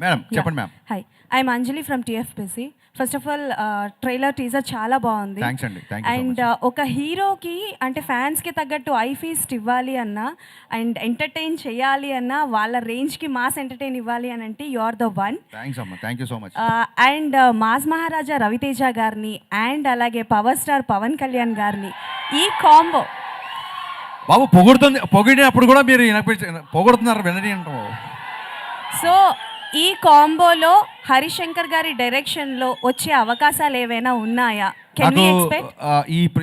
Madam చెప్పండి ma'am. Hi, I'm Anjali from TFPC. First of all trailer teaser చాలా బాగుంది. Thanks అండి. Thank you so and much. ఒక హీరోకి అంటే ఫ్యాన్స్కి తగ్గట్టు ఐ ఫీస్ట్ ఇవ్వాలి అన్నా అండ్ ఎంటర్టైన్ చేయాలి అన్నా వాళ్ళ రేంజ్కి మాస్ ఎంటర్టైన్ ఇవ్వాలి అని అంటే you are the one. Thanks అమ్మా. Thank you so much. And mass Maharaja Ravi Teja గారిని అండ్ అలాగే పవర్ స్టార్ పవన్ కళ్యాణ్ గారిని ఈ కాంబో బాబు పొగిడినప్పుడు కూడా మీరు పొగుడుతున్నారు వినని అంటాం. సో ఈ కాంబోలో హరిశంకర్ గారి డైరెక్షన్లో వచ్చే అవకాశాలు ఏవైనా ఉన్నాయా? Can we expect?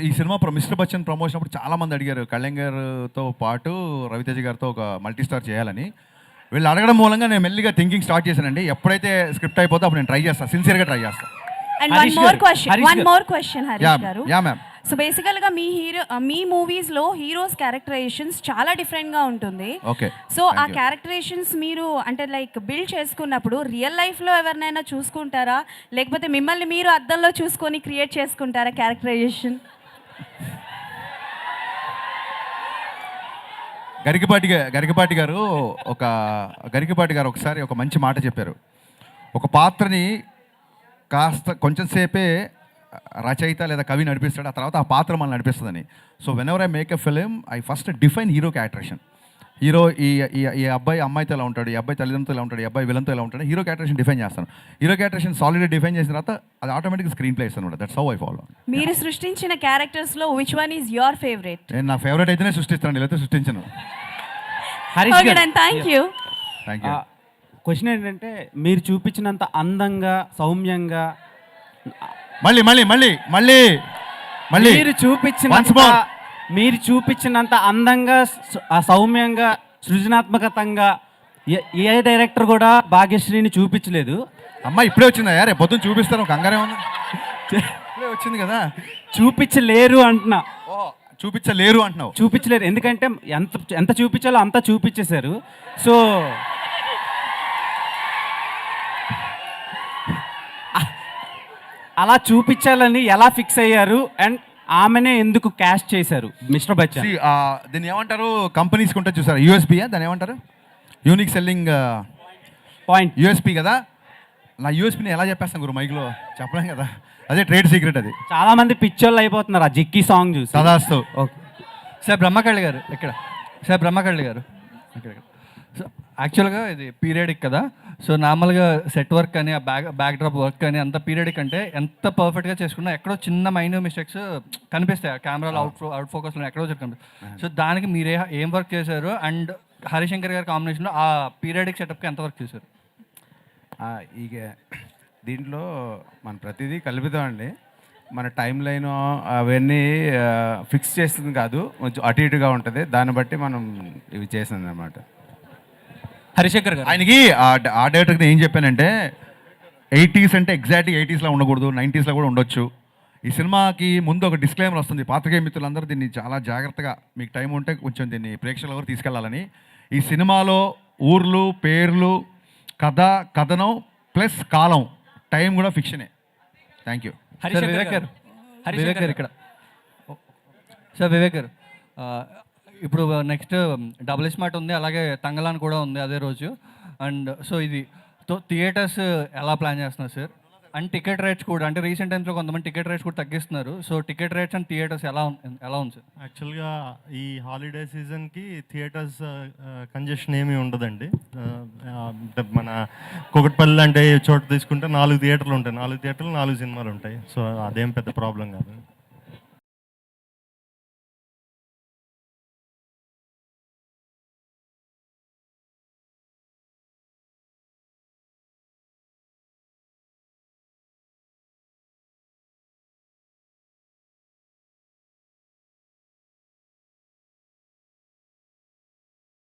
ఈ సినిమా మిస్టర్ బచ్చన్ ప్రమోషన్ అప్పుడు చాలా మంది అడిగారు కళ్యాణ్ గారితో పాటు రవితేజ గారితో ఒక మల్టీ స్టార్ చేయాలని. వీళ్ళు అడగడం మూలంగా నేను మెల్లిగా థింకింగ్ స్టార్ట్ చేశానండి. ఎప్పుడైతే స్క్రిప్ట్ అయిపోతే అప్పుడు నేను ట్రై చేస్తాను, సిన్సియర్గా ట్రై చేస్తాను. And one more question Harish garu. Yeah ma'am. So బేసికల్గా మీ మూవీస్లో హీరోస్ క్యారెక్టరైజేషన్స్ చాలా డిఫరెంట్గా ఉంటుంది. ఓకే. సో ఆ క్యారెక్టరైజేషన్స్ మీరు అంటే లైక్ బిల్డ్ చేసుకున్నప్పుడు రియల్ లైఫ్లో ఎవరినైనా చూసుకుంటారా, లేకపోతే మిమ్మల్ని మీరు అద్దంలో చూసుకొని క్రియేట్ చేసుకుంటారా క్యారెక్టరైజేషన్? గరికపాటి గారు ఒకసారి ఒక మంచి మాట చెప్పారు. ఒక పాత్రని కాస్త కొంచెం సేపే రచయిత లేదా కవి నడిపిస్తాడు, ఆ తర్వాత ఆ పాత్ర మనల్ని నడిపిస్తుందని. So whenever I make a film I first define hero characterisation. Hero ఈ అబ్బాయి అమ్మాయితో ఎలా ఉంటాడు, ఈ అబ్బాయి తల్లిదండ్రులతో ఎలా ఉంటాడు, ఈ అబ్బాయి విలన్తో ఎలా ఉంటాడు, హీరో క్యారెక్టరేషన్ డిఫైన్ చేస్తాను. హీరో క్యారెక్టరేషన్ సాలిడ్గా డిఫైన్ చేసిన తర్వాత అది ఆటోమేటిక్గా స్క్రీన్ ప్లే ఇస్తాను. That's how I follow. మీరు సృష్టించిన క్యారెక్టర్స్లో which one is your favourite? నేను నా ఫేవరెట్ అయితేనే సృష్టిస్తాను, లేకపోతే సృష్టించను. Thank you. క్వశ్చన్ ఏంటంటే, మీరు చూపించినంత అందంగా సౌమ్యంగా మళ్ళీ మీరు చూపించినంత అందంగా సౌమ్యంగా సృజనాత్మకతంగా ఏ డైరెక్టర్ కూడా భాగ్యశ్రీని చూపించలేదు. అమ్మా ఇప్పుడే వచ్చిందా యారే? పొద్దున్న చూపిస్తాను, కంగారే ఉంది. ఇప్పుడే వచ్చింది కదా. చూపించలేరు అంటున్నా. చూపించలేరు అంటున్నావు? చూపించలేరు, ఎందుకంటే ఎంత చూపించాలో అంతా చూపించేశారు. సో అలా చూపించాలని ఎలా ఫిక్స్ అయ్యారు అండ్ ఆమెనే ఎందుకు క్యాస్ట్ చేశారు మిస్టర్ బచ్చన్? దీన్ని ఏమంటారు, కంపెనీస్కి ఉంటుంది చూసారు, యూఎస్పీ. దాన్ని ఏమంటారు? Unique selling point. యూఎస్పీ కదా. నా యూఎస్పీని ఎలా చెప్పేస్తాను గురు, మైక్లో చెప్పలేం కదా, అదే ట్రేడ్ సీక్రెట్. అది చాలా మంది పిక్చర్లు అయిపోతున్నారు ఆ జిక్కి సాంగ్ చూసి. సదాస్తు. ఓకే సార్ బ్రహ్మకళ్ళి గారు ఇక్కడ. సో యాక్చువల్గా ఇది పీరియడిక్ కదా. సో నార్మల్గా సెట్ వర్క్ అని ఆ బ్యాక్ డ్రాప్ వర్క్ అని అంత పీరియడిక్ అంటే ఎంత పర్ఫెక్ట్గా చేసుకున్నా ఎక్కడో చిన్న మైనర్ మిస్టేక్స్ కనిపిస్తాయి కెమెరాలో అవుట్ ఫోకస్లో ఎక్కడో కనిపిస్తాయి. సో దానికి మీరే ఏం వర్క్ చేశారు అండ్ హరిశంకర్ గారి కాంబినేషన్లో ఆ పీరియడిక్ సెటప్కి ఎంత వర్క్ చేశారు? ఇక దీంట్లో మన ప్రతిదీ కలుపుతామండి. మన టైం లైన్ అవన్నీ ఫిక్స్ చేస్తుంది కాదు, కొంచెం అటు ఇటుగా ఉంటుంది. దాన్ని బట్టి మనం ఇవి చేసింది అన్నమాట. హరిశంకర్ గారు ఆయనకి ఆ డైరెక్టర్కి ఏం చెప్పానంటే 80s అంటే ఎగ్జాక్ట్గా 80sలో ఉండకూడదు, 90sలో కూడా ఉండొచ్చు. ఈ సినిమాకి ముందు ఒక డిస్క్లైమర్ వస్తుంది, పాత్రికేయ మిత్రులందరూ దీన్ని చాలా జాగ్రత్తగా మీకు టైం ఉంటే కొంచెం దీన్ని ప్రేక్షకుల వరకు తీసుకెళ్లాలని. ఈ సినిమాలో ఊర్లు, పేర్లు, కథనం ప్లస్ కాలం, టైం కూడా ఫిక్షనే. Thank you. వివేక్ గారు ఇక్కడ. సార్ వివేక్ గారు, ఇప్పుడు నెక్స్ట్ డబుల్ స్మార్ట్ ఉంది, అలాగే తంగలాన్ కూడా ఉంది అదే రోజు. అండ్ సో ఇది థియేటర్స్ ఎలా ప్లాన్ చేస్తున్నారు సార్? అండ్ టికెట్ రేట్స్ కూడా, అంటే రీసెంట్ టైమ్స్లో కొంతమంది టికెట్ రేట్స్ కూడా తగ్గిస్తున్నారు. So ticket rates and theatres ఎలా ఉంది సార్? యాక్చువల్గా ఈ హాలిడే సీజన్కి థియేటర్స్ కంజెషన్ ఏమీ ఉండదండి. మన కుకట్పల్లి అంటే చోట తీసుకుంటే 4 థియేటర్లు ఉంటాయి, 4 థియేటర్లు 4 సినిమాలు ఉంటాయి. సో అదేం పెద్ద ప్రాబ్లం కాదు.